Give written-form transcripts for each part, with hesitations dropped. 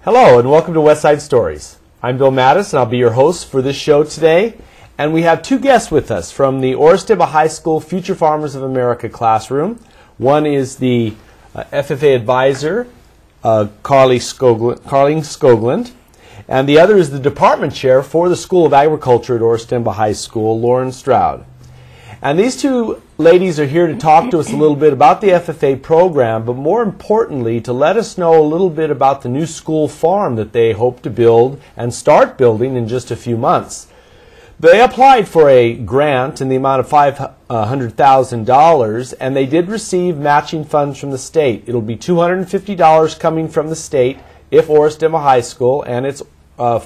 Hello and welcome to Westside Stories. I'm Bill Mattis and I'll be your host for this show today. And we have two guests with us from the Orestimba High School Future Farmers of America classroom. One is the FFA advisor, Carleen Skoglund, and the other is the department chair for the School of Agriculture at Orestimba High School, Lauren Stroud. And these two ladies are here to talk to us a little bit about the FFA program, but more importantly, to let us know a little bit about the new school farm that they hope to build and start building in just a few months. They applied for a grant in the amount of $500,000, and they did receive matching funds from the state. It'll be $250 coming from the state if Orestimba High School and its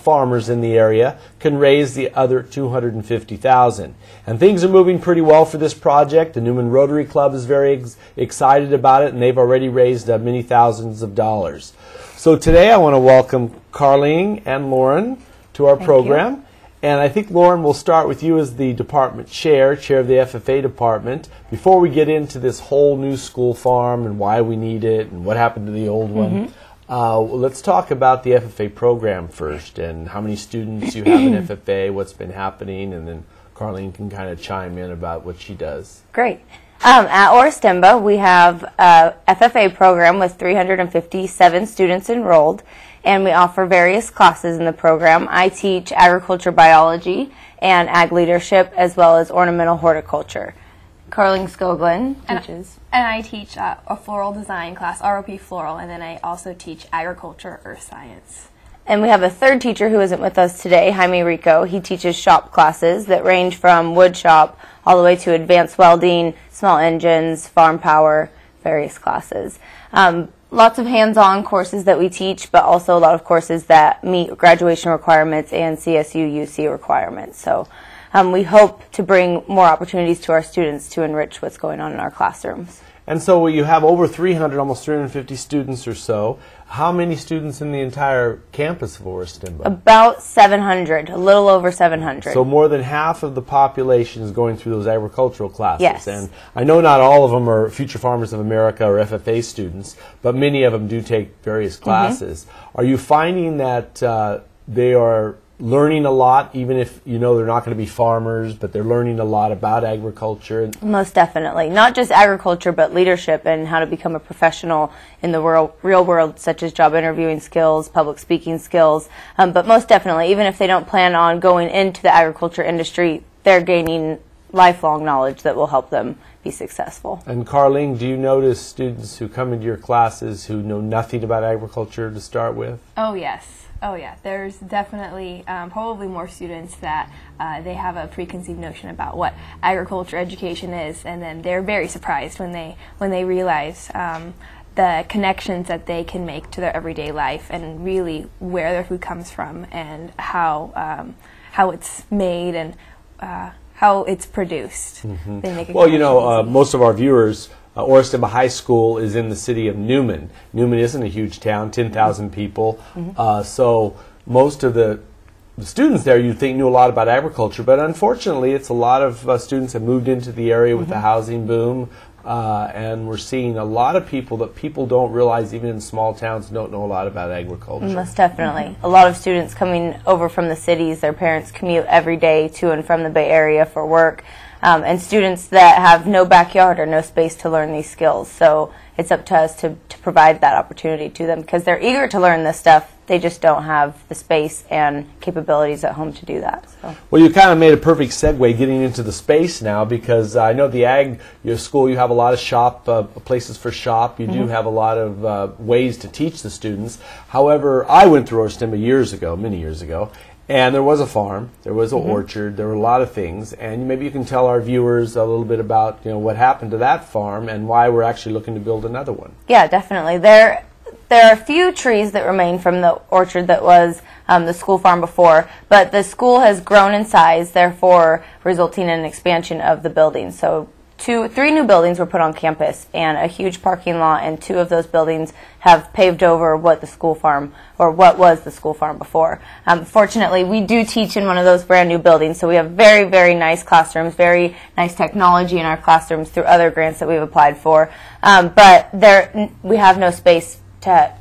farmers in the area can raise the other $250,000. And things are moving pretty well for this project. The Newman Rotary Club is very excited about it, and they've already raised many thousands of dollars. So today I want to welcome Carleen and Lauren to our program. And I think, Lauren, we'll start with you as the department chair of the FFA department. Before we get into this whole new school farm and why we need it and what happened to the old one, let's talk about the FFA program first and how many students you have in FFA, what's been happening, and then Carleen can kind of chime in about what she does. Great. At Orestimba, we have a FFA program with 357 students enrolled, and we offer various classes in the program. I teach agriculture biology and ag leadership, as well as ornamental horticulture. Carleen Skoglund teaches. And I teach a floral design class, ROP Floral, and then I also teach agriculture earth science. And we have a third teacher who isn't with us today, Jaime Rico. He teaches shop classes that range from wood shop all the way to advanced welding, small engines, farm power, various classes. Lots of hands-on courses that we teach, but also a lot of courses that meet graduation requirements and CSU UC requirements. So we hope to bring more opportunities to our students to enrich what's going on in our classrooms. And so you have over 300, almost 350 students or so. How many students in the entire campus of Orestimba? About 700, a little over 700. So more than half of the population is going through those agricultural classes. Yes. And I know not all of them are Future Farmers of America or FFA students, but many of them do take various classes. Are you finding that they are learning a lot, even if you know they're not going to be farmers, but they're learning a lot about agriculture? Most definitely. Not just agriculture, but leadership and how to become a professional in the real world, such as job interviewing skills, public speaking skills. But most definitely, even if they don't plan on going into the agriculture industry, they're gaining lifelong knowledge that will help them be successful. And Carleen, do you notice students who come into your classes who know nothing about agriculture to start with? Oh, yes. Oh, yeah. There's definitely probably more students that they have a preconceived notion about what agriculture education is, and then they're very surprised when they realize the connections that they can make to their everyday life and really where their food comes from and how it's made and how it's produced. They make well, you know, most of our viewers, Orestimba High School is in the city of Newman. Newman isn't a huge town, 10,000 people. So most of the students there you'd think knew a lot about agriculture, but unfortunately it's a lot of students have moved into the area with the housing boom, and we're seeing a lot of people that people don't realize, even in small towns, don't know a lot about agriculture. Most definitely. A lot of students coming over from the cities, their parents commute every day to and from the Bay Area for work. And students that have no backyard or no space to learn these skills. So it's up to us to provide that opportunity to them because they're eager to learn this stuff. They just don't have the space and capabilities at home to do that. So. Well, you kind of made a perfect segue getting into the space now, because I know your school, you have a lot of shop, places for shop. You do have a lot of ways to teach the students. However, I went through Orestimba years ago, many years ago, and there was a farm, there was an orchard, there were a lot of things, and maybe you can tell our viewers a little bit about what happened to that farm and why we're actually looking to build another one. Yeah, definitely. There are a few trees that remain from the orchard that was the school farm before, but the school has grown in size, therefore resulting in an expansion of the building. So 3 new buildings were put on campus and a huge parking lot, and 2 of those buildings have paved over what the school farm, or what was the school farm before. Fortunately, we do teach in one of those brand new buildings, so we have very, very nice classrooms, very nice technology in our classrooms through other grants that we've applied for. But we have no space to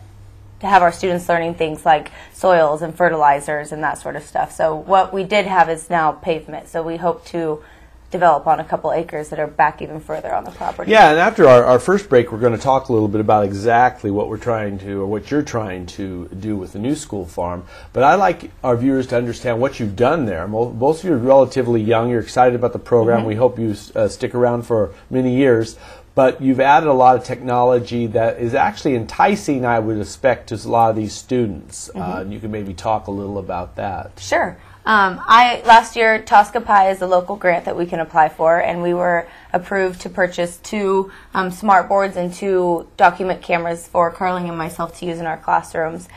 to have our students learning things like soils and fertilizers and that sort of stuff. So what we did have is now pavement. So we hope to develop on a couple acres that are back even further on the property. Yeah, and after our first break, we're going to talk a little bit about exactly what we're trying to, or what you're trying to do with the new school farm. But I'd like our viewers to understand what you've done there. Most of you are relatively young. You're excited about the program. We hope you stick around for many years. But you've added a lot of technology that is actually enticing, I would expect, to a lot of these students. You can maybe talk a little about that. Sure. Last year, Tosca Pi is a local grant that we can apply for, and we were approved to purchase 2 smart boards and 2 document cameras for Carling and myself to use in our classrooms,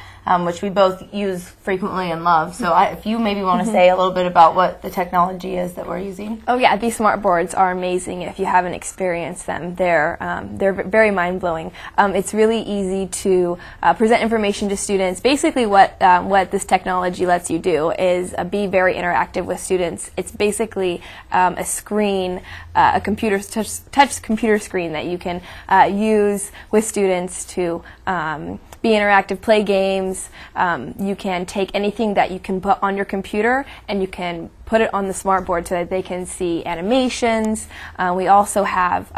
which we both use frequently and love. So if you maybe want to say a little bit about what the technology is that we're using. Oh yeah, these smart boards are amazing. If you haven't experienced them, they're very mind-blowing. It's really easy to present information to students. Basically what this technology lets you do is be very interactive with students. It's basically a screen, a touch computer screen that you can use with students to be interactive, play games. You can take anything that you can put on your computer and you can put it on the smart board so that they can see animations. We also have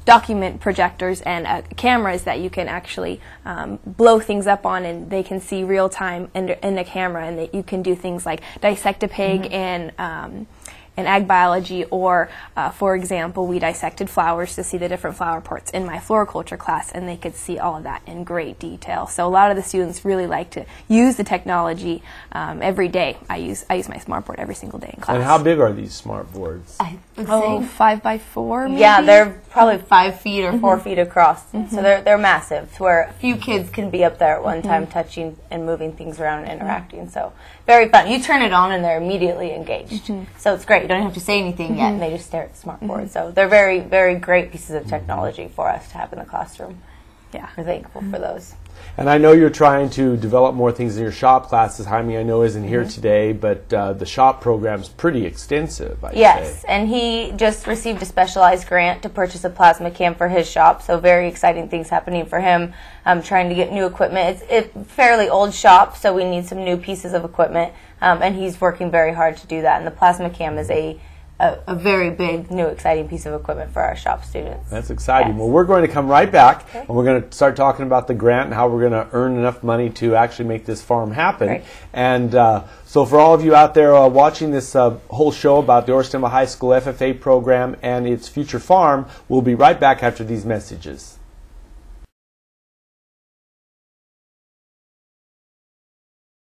document projectors and cameras that you can actually blow things up on, and they can see real time in the camera, and that you can do things like dissect a pig in ag biology, or for example, we dissected flowers to see the different flower ports in my floriculture class, and they could see all of that in great detail. So a lot of the students really like to use the technology every day. I use my smartboard every single day in class. And how big are these smart boards? I would say 5 by 4 maybe? Yeah, they're probably 5 feet or 4 feet across. So they're massive, to where a few kids can be up there at one time touching and moving things around and interacting. So very fun. You turn it on and they're immediately engaged. So it's great. You don't have to say anything yet, and they just stare at the smart board. So they're very, very great pieces of technology for us to have in the classroom. Yeah. We're thankful for those. And I know you're trying to develop more things in your shop classes. Jaime, I know, isn't here today, but the shop program's pretty extensive, I'd Yes, say. and he just received a specialized grant to purchase a plasma cam for his shop, so very exciting things happening for him. Trying to get new equipment. It's a fairly old shop, so we need some new pieces of equipment, and he's working very hard to do that. And the plasma cam is a very big, new, exciting piece of equipment for our shop students. That's exciting. Yes. Well, we're going to come right back, and we're going to start talking about the grant and how we're going to earn enough money to actually make this farm happen. Great. And so for all of you out there watching this whole show about the Orestimba High School FFA program and its future farm, we'll be right back after these messages.